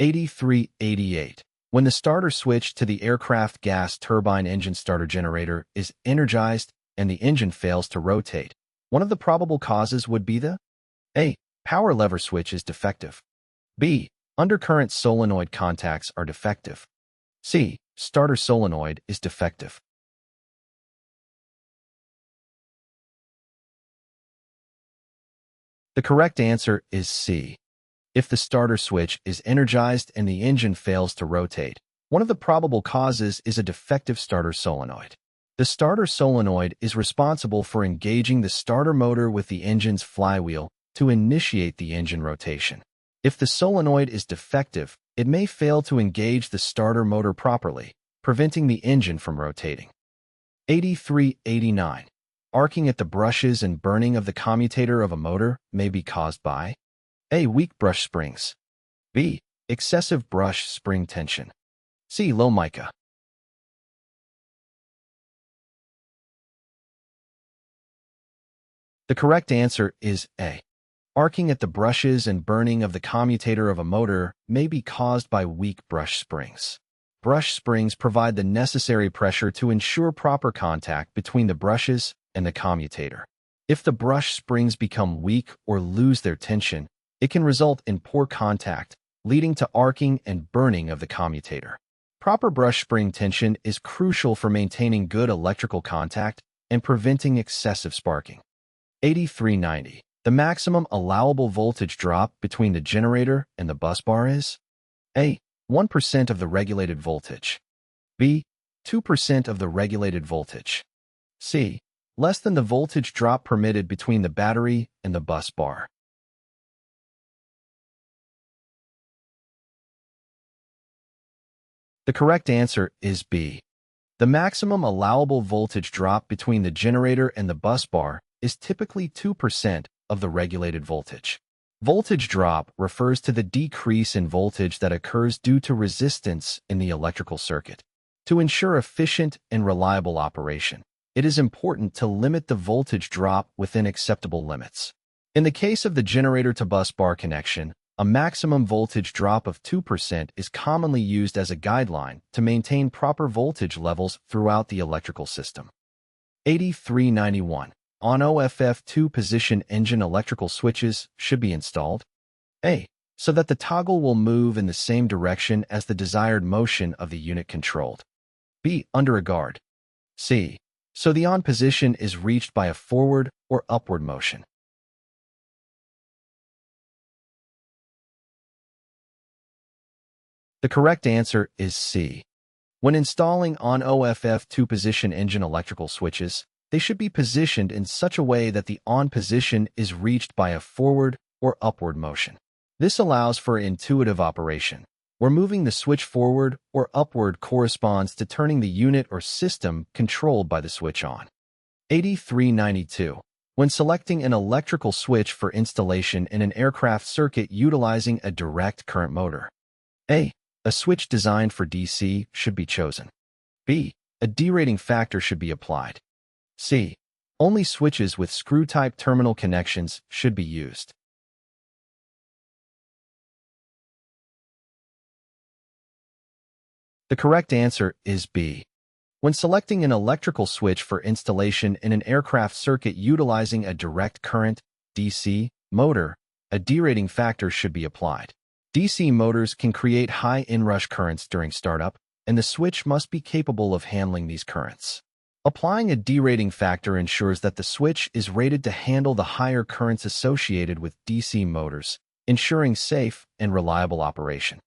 Q8388. When the starter switch to the aircraft gas turbine engine starter generator is energized and the engine fails to rotate, one of the probable causes would be the A. Power lever switch is defective. B. Undercurrent solenoid contacts are defective. C. Starter solenoid is defective. The correct answer is C. If the starter switch is energized and the engine fails to rotate, one of the probable causes is a defective starter solenoid. The starter solenoid is responsible for engaging the starter motor with the engine's flywheel to initiate the engine rotation. If the solenoid is defective, it may fail to engage the starter motor properly, preventing the engine from rotating. Q8389. Arcing at the brushes and burning of the commutator of a motor may be caused by A. Weak brush springs. B. Excessive brush spring tension. C. Low mica. The correct answer is A. Arcing at the brushes and burning of the commutator of a motor may be caused by weak brush springs. Brush springs provide the necessary pressure to ensure proper contact between the brushes and the commutator. If the brush springs become weak or lose their tension, it can result in poor contact, leading to arcing and burning of the commutator. Proper brush spring tension is crucial for maintaining good electrical contact and preventing excessive sparking. Q8390. The maximum allowable voltage drop between the generator and the busbar is A. 1% of the regulated voltage. B. 2% of the regulated voltage. C. Less than the voltage drop permitted between the battery and the busbar. The correct answer is B. The maximum allowable voltage drop between the generator and the busbar is typically 2% of the regulated voltage. Voltage drop refers to the decrease in voltage that occurs due to resistance in the electrical circuit. To ensure efficient and reliable operation, it is important to limit the voltage drop within acceptable limits. In the case of the generator-to-busbar connection, a maximum voltage drop of 2% is commonly used as a guideline to maintain proper voltage levels throughout the electrical system. Q8391. On-off two-position engine electrical switches should be installed. A. So that the toggle will move in the same direction as the desired motion of the unit controlled. B. Under a guard. C. So the on position is reached by a forward or upward motion. The correct answer is C. When installing on-off two-position engine electrical switches, they should be positioned in such a way that the on position is reached by a forward or upward motion. This allows for intuitive operation, where moving the switch forward or upward corresponds to turning the unit or system controlled by the switch on. Q8392. When selecting an electrical switch for installation in an aircraft circuit utilizing a direct current motor. A. A switch designed for DC should be chosen. B. A derating factor should be applied. C. Only switches with screw-type terminal connections should be used. The correct answer is B. When selecting an electrical switch for installation in an aircraft circuit utilizing a direct current, DC, motor, a derating factor should be applied. DC motors can create high inrush currents during startup, and the switch must be capable of handling these currents. Applying a derating factor ensures that the switch is rated to handle the higher currents associated with DC motors, ensuring safe and reliable operation.